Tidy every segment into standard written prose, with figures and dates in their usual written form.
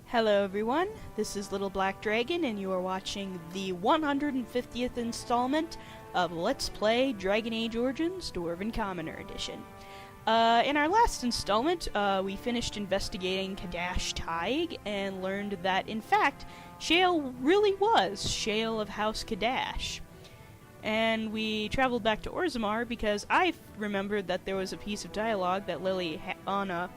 Hello everyone, this is Little Black Dragon and you are watching the 150th installment of Let's Play Dragon Age Origins Dwarven Commoner Edition. In our last installment, we finished investigating Kadash Taig and learned that, in fact, Shale really was Shale of House Kadash. And we traveled back to Orzammar because I remembered that there was a piece of dialogue that Leliana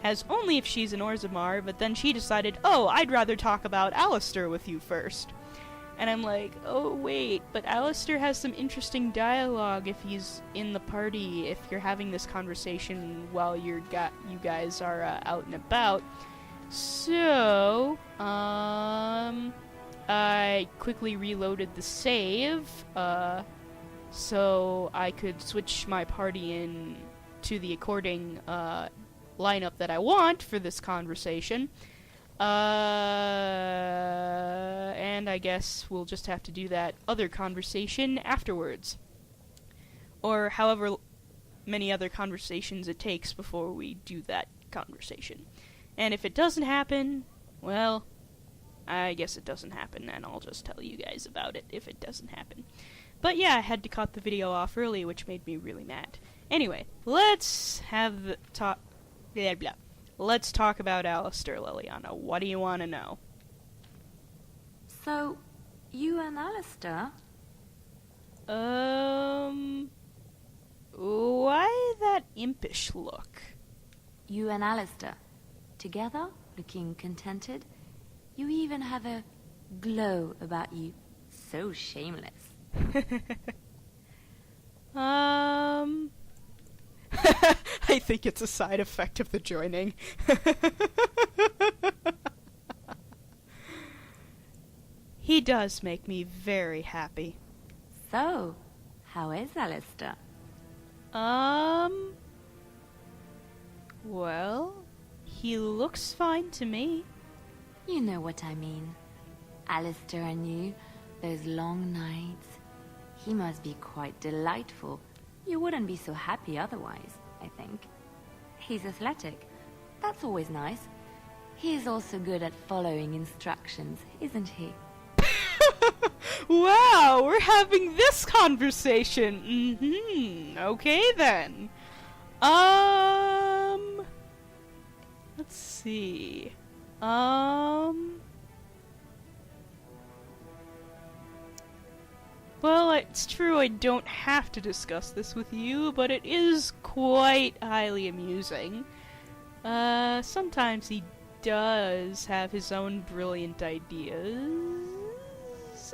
has only if she's in Orzammar, but then she decided, oh, I'd rather talk about Alistair with you first. And I'm like, oh wait, but Alistair has some interesting dialogue if he's in the party, if you're having this conversation while you guys are out and about. So, I quickly reloaded the save, so I could switch my party in to the according, lineup that I want for this conversation. And I guess we'll just have to do that other conversation afterwards. Or however many other conversations it takes before we do that conversation. And if it doesn't happen, well, I guess it doesn't happen, and I'll just tell you guys about it if it doesn't happen. But yeah, I had to cut the video off early, which made me really mad. Anyway, let's have the talk. Blah, blah. Let's talk about Alistair, Leliana. What do you want to know? So, you and Alistair? Why that impish look? You and Alistair. Together, looking contented. You even have a glow about you. So shameless. I think it's a side effect of the joining. He does make me very happy. So, how is Alistair? Well, he looks fine to me. You know what I mean. Alistair and you, those long nights. He must be quite delightful. You wouldn't be so happy otherwise, I think. He's athletic. That's always nice. He's also good at following instructions, isn't he? Wow, we're having this conversation. Okay then. Let's see. Well, it's true I don't have to discuss this with you, but it is quite highly amusing. Sometimes he does have his own brilliant ideas.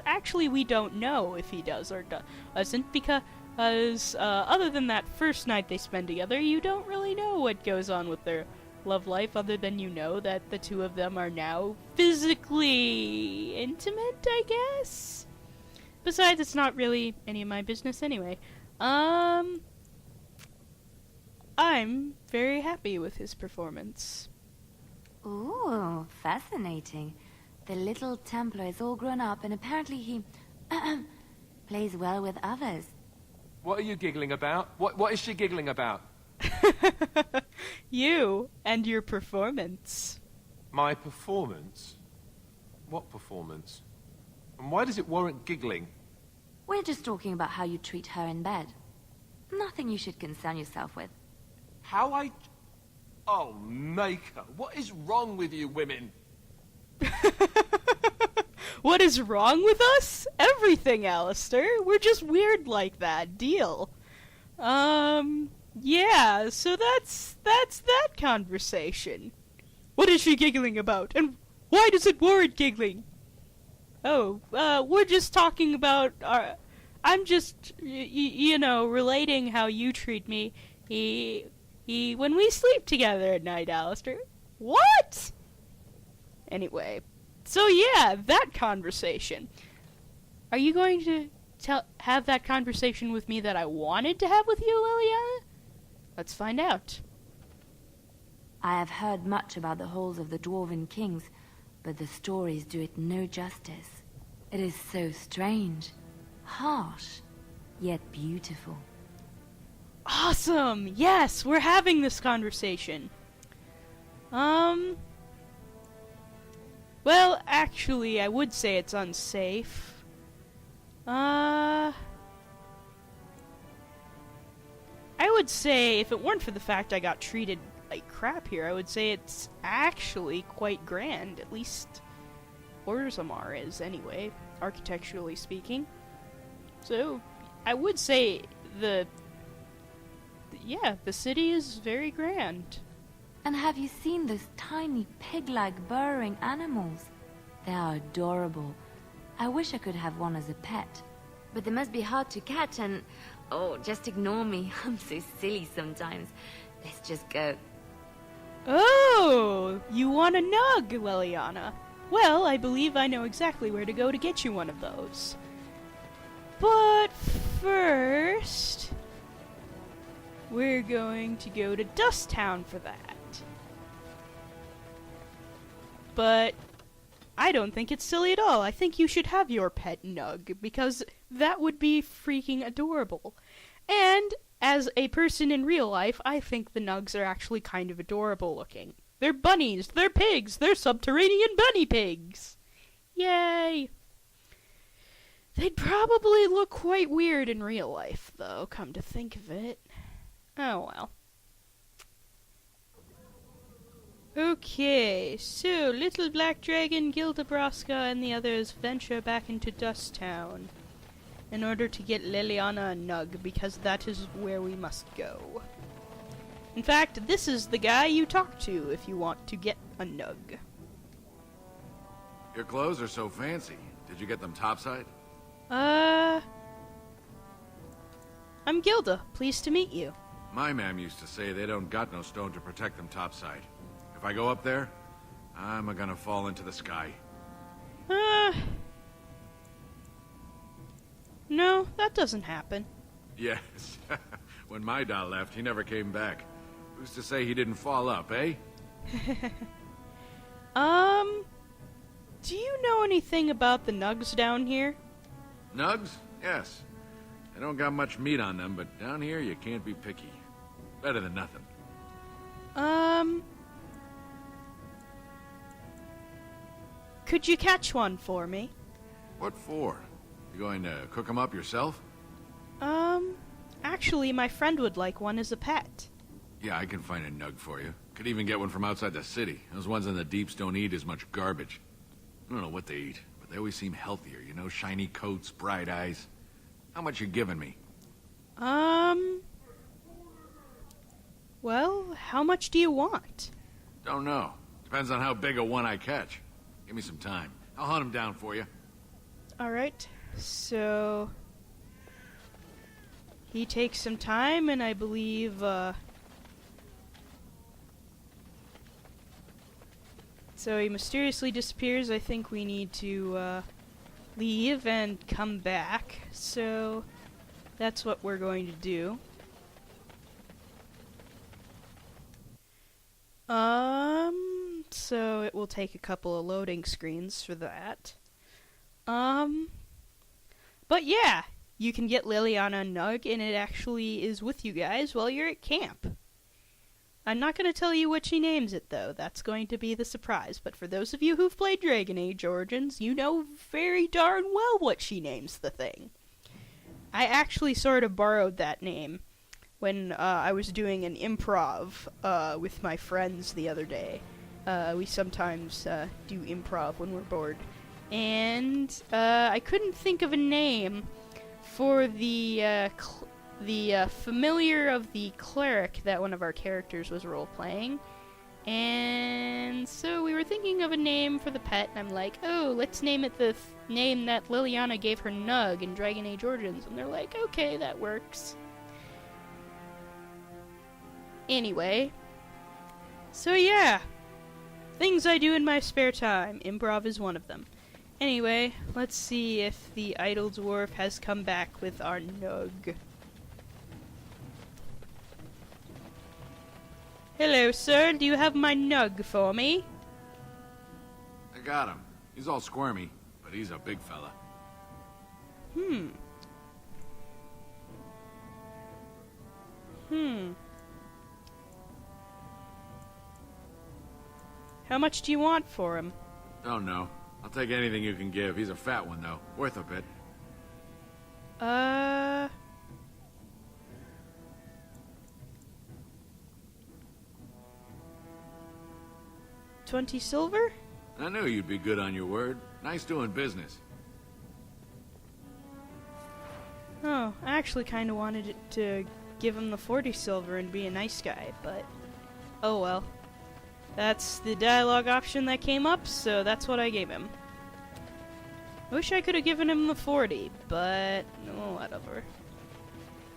Actually, we don't know if he does or doesn't, because other than that first night they spend together, you don't really know what goes on with their love life, other than you know that the two of them are now physically intimate, I guess? Besides, it's not really any of my business anyway. I'm very happy with his performance. Ooh, fascinating. The little Templar is all grown up and apparently he plays well with others. What are you giggling about? What is she giggling about? You and your performance. My performance? What performance? And why does it warrant giggling? We're just talking about how you treat her in bed. Nothing you should concern yourself with. How I... Oh, Maker, what is wrong with you women? What is wrong with us? Everything, Alistair. We're just weird like that. Deal. Yeah, so that's that conversation. What is she giggling about? And why does it warrant giggling? Oh, we're just talking about our... I'm just, you know, relating how you treat me. When we sleep together at night, Alistair. What? Anyway, so yeah, that conversation. Are you going to have that conversation with me that I wanted to have with you, Leliana? Let's find out. I have heard much about the halls of the Dwarven Kings, but the stories do it no justice. It is so strange, harsh, yet beautiful. Awesome! Yes, we're having this conversation. Well, actually, I would say it's unsafe. I would say, if it weren't for the fact I got treated like crap here, I would say it's actually quite grand. At least Orzammar is, anyway, architecturally speaking. So, I would say the city is very grand. And have you seen those tiny pig-like burrowing animals? They are adorable. I wish I could have one as a pet. But they must be hard to catch and... Oh, just ignore me. I'm so silly sometimes. Let's just go. Oh, you want a nug, Leliana? Well, I believe I know exactly where to go to get you one of those. But first, we're going to go to Dust Town for that. But I don't think it's silly at all. I think you should have your pet nug, because that would be freaking adorable. And as a person in real life, I think the nugs are actually kind of adorable looking. They're bunnies, they're pigs, they're subterranean bunny pigs. Yay! They'd probably look quite weird in real life, though, come to think of it. Oh well. Okay, so Little Black Dragon, Gildebraska, and the others venture back into Dust Town in order to get Leliana a nug, because that is where we must go. In fact, this is the guy you talk to if you want to get a nug. Your clothes are so fancy. Did you get them topside? I'm Gilda. Pleased to meet you. My ma'am used to say they don't got no stone to protect them topside. If I go up there, I'm gonna fall into the sky. No, that doesn't happen. Yes. When my doll left, he never came back. Who's to say he didn't fall up, eh? Do you know anything about the nugs down here? Nugs? Yes. They don't got much meat on them, but down here you can't be picky. Better than nothing. Could you catch one for me? What for? You going to cook them up yourself? Actually, my friend would like one as a pet. Yeah, I can find a nug for you. Could even get one from outside the city. Those ones in the deeps don't eat as much garbage. I don't know what they eat, but they always seem healthier, you know? Shiny coats, bright eyes. How much you giving me? Well, how much do you want? Don't know. Depends on how big a one I catch. Give me some time. I'll hunt him down for you. Alright, so... he takes some time, and I believe, so he mysteriously disappears. I think we need to, leave and come back. So, that's what we're going to do. So it will take a couple of loading screens for that. But yeah, you can get Leliana a nug, and it actually is with you guys while you're at camp. I'm not going to tell you what she names it, though. That's going to be the surprise. But for those of you who've played Dragon Age Origins, you know very darn well what she names the thing. I actually sort of borrowed that name when I was doing an improv with my friends the other day. We sometimes do improv when we're bored. And I couldn't think of a name for the familiar of the cleric that one of our characters was role-playing. And so we were thinking of a name for the pet, and I'm like, oh, let's name it the name that Leliana gave her nug in Dragon Age Origins. And they're like, okay, that works. Anyway, so yeah, things I do in my spare time. Improv is one of them. Anyway, let's see if the idle dwarf has come back with our nug. Hello, sir. Do you have my nug for me? I got him. He's all squirmy, but he's a big fella. How much do you want for him? Don't know. I'll take anything you can give. He's a fat one, though. Worth a bit. 20 silver? I knew you'd be good on your word. Nice doing business. Oh, I actually kind of wanted it to give him the 40 silver and be a nice guy, but oh well. That's the dialogue option that came up, so that's what I gave him. I wish I could have given him the 40, but oh, whatever.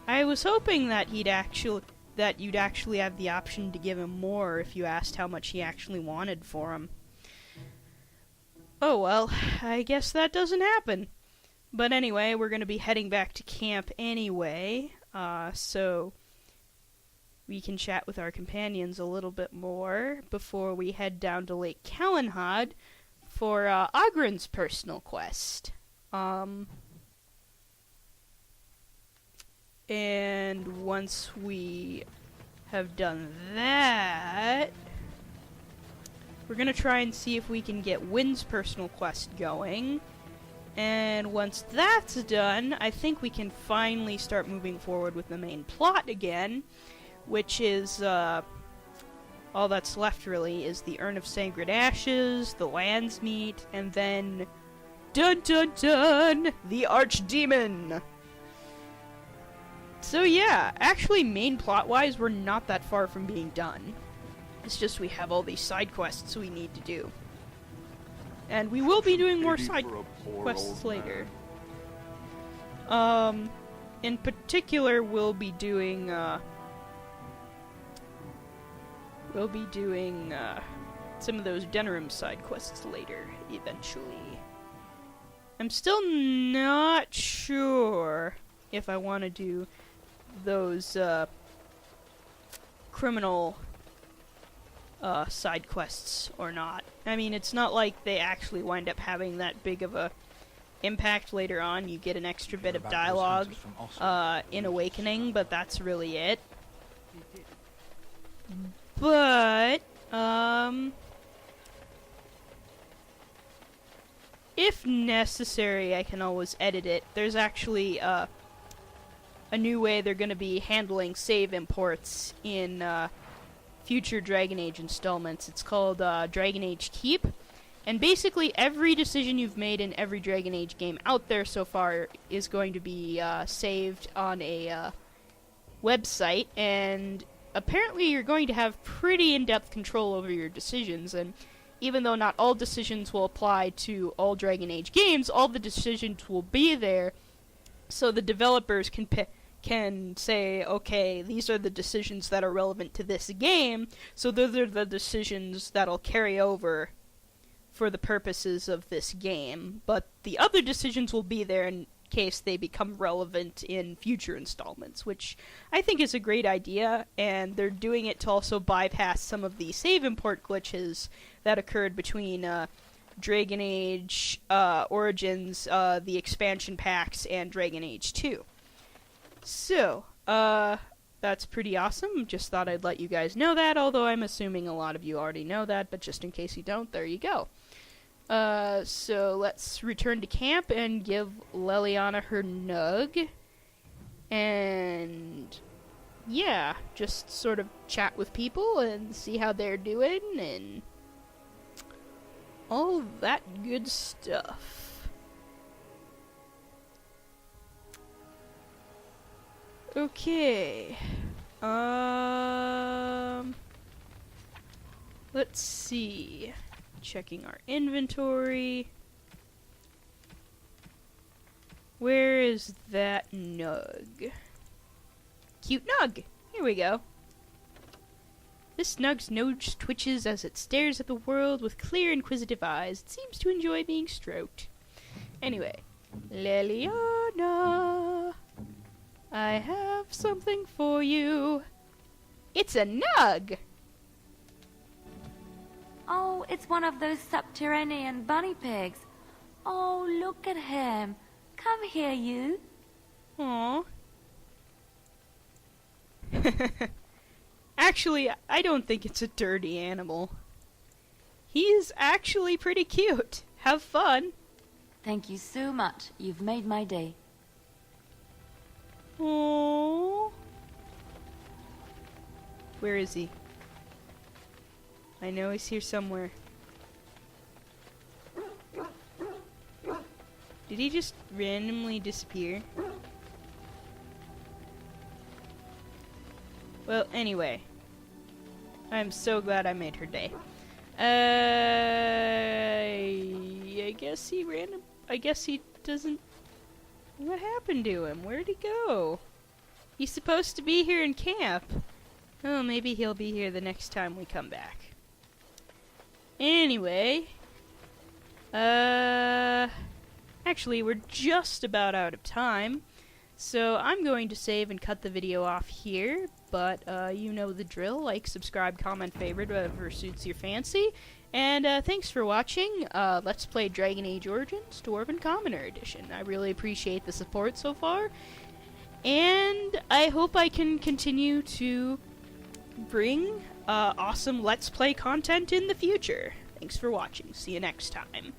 I was hoping that you'd actually have the option to give him more if you asked how much he actually wanted for him. Oh well, I guess that doesn't happen. But anyway, we're going to be heading back to camp anyway, so we can chat with our companions a little bit more before we head down to Lake Calenhad for Ogren's personal quest. And once we have done that, we're going to try and see if we can get Wynn's personal quest going. And once that's done, I think we can finally start moving forward with the main plot again, which is, all that's left really is the Urn of Sacred Ashes, the Landsmeet, and then, dun dun dun, the Archdemon! So yeah, actually main plot-wise, we're not that far from being done. It's just we have all these side quests we need to do. And we will be doing more side quests later. In particular, we'll be doing some of those Denerim side quests later, eventually. I'm still not sure if I want to do those, criminal side quests or not. I mean, it's not like they actually wind up having that big of a impact later on. You get an extra bit of dialogue in Awakening, but that's really it. But if necessary, I can always edit it. There's actually a new way they're going to be handling save imports in future Dragon Age installments. It's called Dragon Age Keep, and basically every decision you've made in every Dragon Age game out there so far is going to be saved on a website, and apparently you're going to have pretty in-depth control over your decisions, and even though not all decisions will apply to all Dragon Age games, all the decisions will be there, so the developers can say, okay, these are the decisions that are relevant to this game, so those are the decisions that'll carry over for the purposes of this game, but the other decisions will be there in case they become relevant in future installments, which I think is a great idea, and they're doing it to also bypass some of the save import glitches that occurred between Dragon Age Origins, the expansion packs, and Dragon Age 2. So, that's pretty awesome. Just thought I'd let you guys know that, although I'm assuming a lot of you already know that, but just in case you don't, there you go. So let's return to camp and give Leliana her nug. And yeah, just sort of chat with people and see how they're doing and all that good stuff. Okay. Let's see. Checking our inventory. Where is that nug? Cute nug! Here we go. This nug's nose twitches as it stares at the world with clear, inquisitive eyes. It seems to enjoy being stroked. Anyway. Leliana, I have something for you. It's a nug! Oh, it's one of those subterranean bunny pigs. Oh, look at him. Come here, you. Aww. Actually, I don't think it's a dirty animal. He's actually pretty cute. Have fun. Thank you so much. You've made my day. Aww. Where is he? I know he's here somewhere. Did he just randomly disappear? Well, anyway. I'm so glad I made her day. I guess he doesn't... What happened to him? Where'd he go? He's supposed to be here in camp. Oh, maybe he'll be here the next time we come back. Anyway. Actually, we're just about out of time. So I'm going to save and cut the video off here, but you know the drill. Like, subscribe, comment, favorite, whatever suits your fancy. And thanks for watching Let's Play Dragon Age Origins Dwarven Commoner Edition. I really appreciate the support so far, and I hope I can continue to bring awesome Let's Play content in the future. Thanks for watching. See you next time.